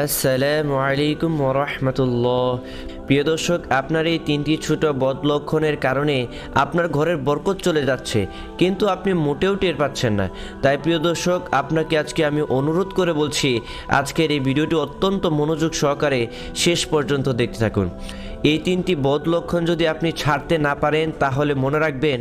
আসসালামু আলাইকুম ওয়া রাহমাতুল্লাহ। প্রিয় দর্শক, আপনার এই তিনটি ছোট বদ লক্ষণের কারণে আপনার ঘরের বরকত চলে যাচ্ছে, কিন্তু আপনি মোটেও টের পাচ্ছেন না। তাই প্রিয় দর্শক, আপনাকে আজকে আমি অনুরোধ করে বলছি, আজকের এই ভিডিওটি অত্যন্ত মনোযোগ সহকারে শেষ পর্যন্ত দেখতে থাকুন। এই তিনটি বদ লক্ষণ যদি আপনি ছাড়তে না পারেন, তাহলে মনে রাখবেন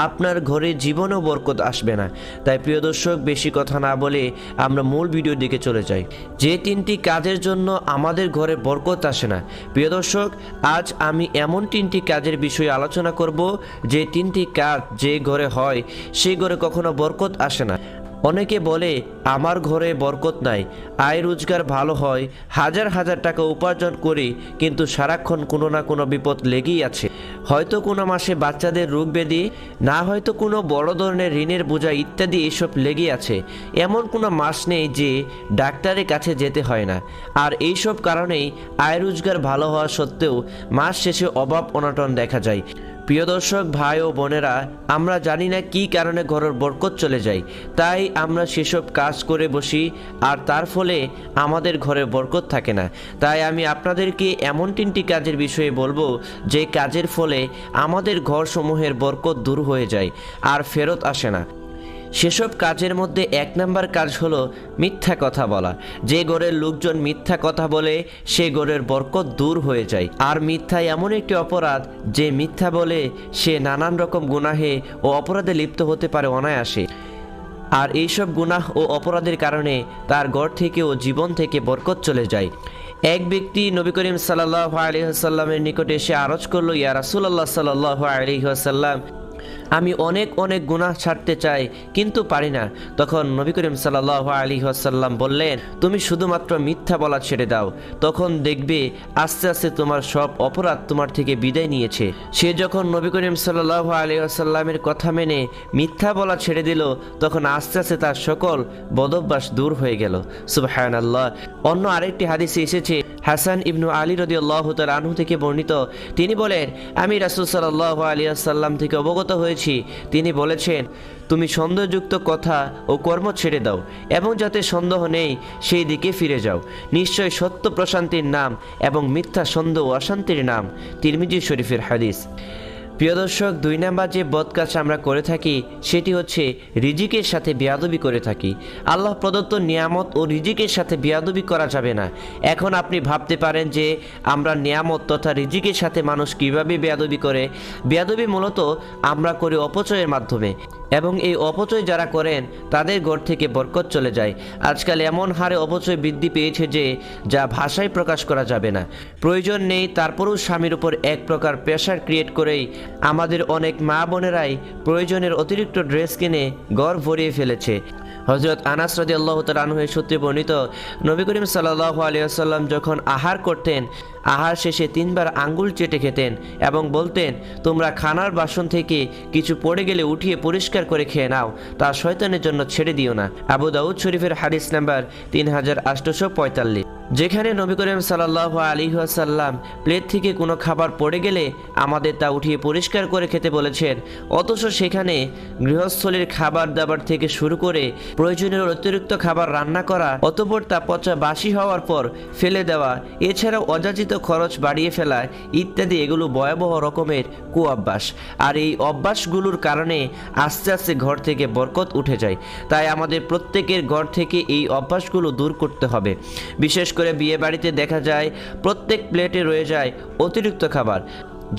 আপনার ঘরে জীবনেও বরকত আসবে না। তাই প্রিয় দর্শক, বেশি কথা না বলে আমরা মূল ভিডিওর দিকে চলে যাই। যে তিনটি কাজের জন্য আমাদের ঘরে বরকত আসে না, প্রিয় দর্শক, আজ আমি এমন তিনটি কাজের বিষয়ে আলোচনা করব যে তিনটি কাজ যে ঘরে হয় সেই ঘরে কখনো বরকত আসে না। অনেকে বলে আমার ঘরে বরকত নাই, আয় রোজগার ভালো হয়, হাজার হাজার টাকা উপার্জন করি, কিন্তু সারাক্ষণ কোনো না কোনো বিপদ লেগেই আছে। হয়তো কোনো মাসে বাচ্চাদের রোগ ব্যাধি, না হয়তো কোনো বড় ধরনের ঋণের বোঝা ইত্যাদি এসব লেগে আছে। এমন কোনো মাস নেই যে ডাক্তারের কাছে যেতে হয় না। আর এইসব কারণেই আয় রোজগার ভালো হওয়া সত্ত্বেও মাস শেষে অভাব অনটন দেখা যায়। প্রিয় দর্শক ভাই ও বোনেরা, আমরা জানি না কী কারণে ঘরের বরকত চলে যায়, তাই আমরা সেসব কাজ করে বসি আর তার ফলে আমাদের ঘরে বরকত থাকে না। তাই আমি আপনাদেরকে এমন তিনটি কাজের বিষয়ে বলবো যে কাজের ফলে আমাদের ঘরসমূহের বরকত দূর হয়ে যায় আর ফেরত আসে না। সেসব কাজের মধ্যে এক নাম্বার কাজ হলো মিথ্যা কথা বলা। যে ঘরের লোকজন মিথ্যা কথা বলে সে ঘরের বরকত দূর হয়ে যায়। আর মিথ্যা এমন একটি অপরাধ যে মিথ্যা বলে সে নানান রকম গুনাহে ও অপরাধে লিপ্ত হতে পারে অনায়াসে। আর এইসব গুনাহ ও অপরাধের কারণে তার ঘর থেকে ও জীবন থেকে বরকত চলে যায়। এক ব্যক্তি নবী করিম সাল্লাল্লাহু আলাইহি ওয়াসাল্লামের নিকটে এসে আরজ করলো, ইয়া রাসূলুল্লাহ সাল্লাল্লাহু আলাইহি ওয়াসাল্লাম, আমি অনেক অনেক গুনাহ ছাড়তে চাই কিন্তু পারি না। তখন নবী করিম সাল্লাল্লাহু আলাইহি ওয়াসাল্লাম বললেন, তুমি শুধুমাত্র মিথ্যা বলা ছেড়ে দাও, তখন দেখবে আস্তে আস্তে তোমার সব অপরাধ তোমার থেকে বিদায় নিয়েছে। সে যখন নবী করিম সাল্লাল্লাহু আলাইহি ওয়াসাল্লামের কথা মেনে মিথ্যা বলা ছেড়ে দিল, তখন আস্তে আস্তে তার সকল বদভ্যাস দূর হয়ে গেল। সুবহানাল্লাহ। অন্য আরেকটি হাদিসে এসেছে, হাসান ইবনু আলী রাদিয়াল্লাহু তাআলা আনহু থেকে বর্ণিত, তিনি বলেন, আমি রাসূল সাল্লাল্লাহু আলাইহি ওয়াসাল্লাম থেকে অবগত হয়েছি, তিনি বলেছেন, তুমি সন্দেহযুক্ত কথা ও কর্ম ছেড়ে দাও এবং যাতে সন্দেহ নেই সেই দিকে ফিরে যাও। নিশ্চয় সত্য প্রশান্তির নাম এবং মিথ্যা সন্দেহ অশান্তির নাম। তিরমিজি শরীফের হাদিস। প্রিয় দর্শক, দুই নাম্বার যে বদ কাজ আমরা করে থাকি সেটি হচ্ছে রিজিকের সাথে বেয়াদবি করে থাকি। আল্লাহ প্রদত্ত নিয়ামত ও রিজিকের সাথে বেয়াদবি করা যাবে না। এখন আপনি ভাবতে পারেন যে আমরা নিয়ামত তথা রিজিকের সাথে মানুষ কিভাবে বেয়াদবি করে। বেয়াদবি মূলত আমরা করি অপচয়ের মাধ্যমে, এবং এই অপচয় যারা করেন তাদের ঘর থেকে বরকত চলে যায়। আজকাল এমন হারে অপচয় বৃদ্ধি পেয়েছে যে যা ভাষায় প্রকাশ করা যাবে না। প্রয়োজন নেই তারপরও স্বামীর উপর এক প্রকার প্রেশার ক্রিয়েট করেই আমাদের অনেক মা বোনেরাই প্রয়োজনের অতিরিক্ত ড্রেস কিনে ঘর ভরিয়ে ফেলেছে। হযরত আনাস রাদিয়াল্লাহু তাআলা আনহু সূত্রে বর্ণিত, নবী করিম সাল্লাল্লাহু আলাইহি ওয়াসাল্লাম যখন আহার করতেন, আহার শেষে 3 বার আঙ্গুল চেটে খেতেন এবং বলতেন, তোমরা খানার বাসন থেকে কিছু পড়ে গেলে উঠিয়ে পরিষ্কার করে খেয়ে নাও, তা শয়তানের জন্য ছেড়ে দিও না। আবু দাউদ শরীফের হাদিস নাম্বার 3845। যেখানে নবী করিম সাল্লাল্লাহু আলাইহি ওয়াসাল্লাম প্লেট থেকে কোনো খাবার পড়ে গেলে আমাদের তা উঠিয়ে পরিষ্কার করে খেতে বলেছেন, অথচ সেখানে গৃহস্থলীর খাবার দাবার থেকে শুরু করে প্রয়োজনীয় অতিরিক্ত খাবার রান্না করা, অতঃপর তা পচা বাসি হওয়ার পর ফেলে দেওয়া, এছাড়াও অযাচিত খরচ বাড়িয়ে ফেলা ইত্যাদি, এগুলো ভয়াবহ রকমের কুঅভ্যাস। আর এই অভ্যাসগুলোর কারণে আস্তে আস্তে ঘর থেকে বরকত উঠে যায়। তাই আমাদের প্রত্যেকের ঘর থেকে এই অভ্যাসগুলো দূর করতে হবে। বিশেষ করে বিয়ে বাড়িতে দেখা যায় প্রত্যেক প্লেটে রয়ে যায় অতিরিক্ত খাবার,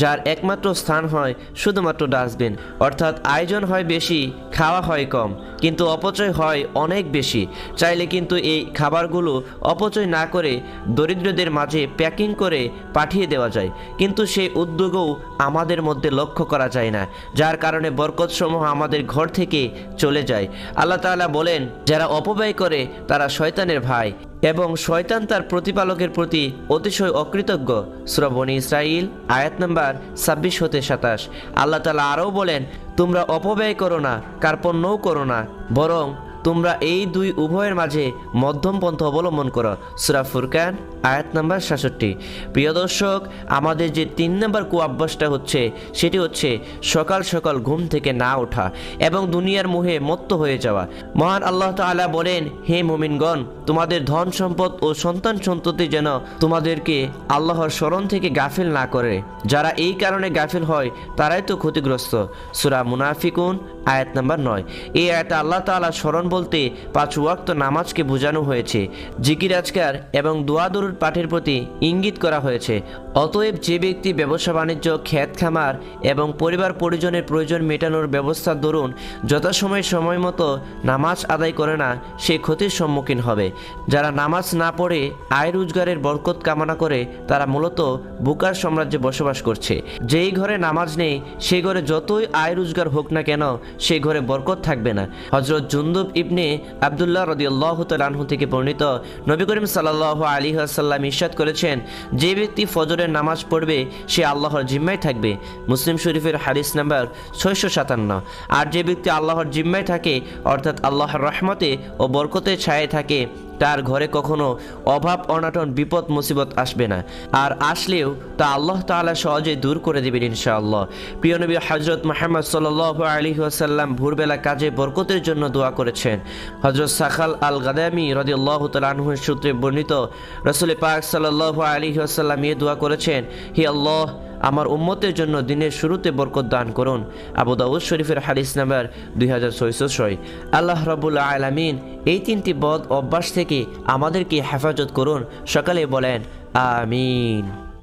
যার একমাত্র স্থান হয় শুধুমাত্র ডাস্টবিন। অর্থাৎ আয়োজন হয় বেশি, খাওয়া হয় কম, কিন্তু অপচয় হয় অনেক বেশি। চাইলে কিন্তু এই খাবারগুলো অপচয় না করে দরিদ্রদের মাঝে প্যাকিং করে পাঠিয়ে দেওয়া যায়, কিন্তু সেই উদ্যোগও আমাদের মধ্যে লক্ষ্য করা যায় না, যার কারণে বরকতসমূহ আমাদের ঘর থেকে চলে যায়। আল্লাহ তাআলা বলেন, যারা অপব্যয় করে তারা শয়তানের ভাই এবং শয়তান তার প্রতিপালকের প্রতি অতিশয় অকৃতজ্ঞ। সূরা বনী ইসরাঈল আয়াত নাম্বার 26 হতে 27। আল্লাহ তাআলা আরও বলেন, তোমরা অপব্যয় করো না, কার্পণ্যও করো না, বরং তোমরা এই দুই উভয়ের মাঝে মধ্যম পন্থা অবলম্বন করো। সূরা ফুরকান আয়াত নাম্বার 67। প্রিয় দর্শক, আমাদের যে 3 নম্বর কুঅভ্যাসটা হচ্ছে সেটি হচ্ছে সকাল সকাল ঘুম থেকে না ওঠা এবং দুনিয়ার মোহে মত্ত হয়ে যাওয়া। মহান আল্লাহ তাআলা বলেন, হে মুমিনগণ, তোমাদের ধন সম্পদ ও সন্তান সন্ততি যেন তোমাদেরকে আল্লাহর স্মরণ থেকে গাফিল না করে। যারা এই কারণে গাফিল হয় তারাই তো ক্ষতিগ্রস্ত। সূরা মুনাফিকুন আয়াত নাম্বার 9। এই আয়াতে আল্লাহ তাআলা স্মরণ বলতে 5 ওয়াক্ত নামাজকে বোঝানো হয়েছে, জিকির আজকার এবং দোয়া দরুদ পাঠের প্রতি ইঙ্গিত করা হয়েছে। অতএব যে ব্যক্তি ব্যবসা বাণিজ্য, ক্ষেত খামার এবং পরিবার পরিজনের প্রয়োজন মেটানোর ব্যবস্থার দরুন যথাসময়ে সময় মতো নামাজ আদায় করে না, সে ক্ষতির সম্মুখীন হবে। যারা নামাজ না পড়ে আয় রোজগারের বরকত কামনা করে তারা মূলত বুকার সাম্রাজ্যে বসবাস করছে। যেই ঘরে নামাজ নেই সেই ঘরে যতই আয় রোজগার হোক না কেন সেই ঘরে বরকত থাকবে না। হযরত জুনদুব ইবনে আব্দুল্লাহ রাদিয়াল্লাহু তাআলা আনহু থেকে বর্ণিত, নবী করিম সাল্লাল্লাহু আলাইহি ওয়াসাল্লাম ইরশাদ করেছেন, যে ব্যক্তি ফজরের নামাজ পড়বে সে আল্লাহর জিম্মায় থাকবে। মুসলিম শরীফের হাদিস নাম্বার 657। আর যে ব্যক্তি আল্লাহর জিম্মায় থাকে অর্থাৎ আল্লাহর রহমতে ও বরকতের ছায়ায় থাকে তার ঘরে কখনো অভাব অনাটন বিপদ মুসিবত আসবে না, আর আসলেও তা আল্লাহ তাআলা সহজেই দূর করে দেবেন ইনশাআল্লাহ। প্রিয় নবী হযরত মুহাম্মদ সাল্লাল্লাহু আলাইহি ওয়াসাল্লাম ভোরবেলা কাজে বরকতের জন্য দোয়া করেছেন। হযরত সাখাল আল গাদামি রাদিয়াল্লাহু তাআলা আনহুর সূত্রে বর্ণিত, রাসূল পাক সাল্লাল্লাহু আলাইহি ওয়াসাল্লাম এই দোয়া করেছেন, হে আল্লাহ, আমার উম্মতের জন্য দিনের শুরুতে বরকত দান করুন। আবু দাউদ শরীফের হাদিস নাম্বার 2606। আল্লাহ রাব্বুল আলামিন এই 3টি বদ অভ্যাস থেকে আমাদেরকে হেফাজত করুন। সকালে বলেন আমিন।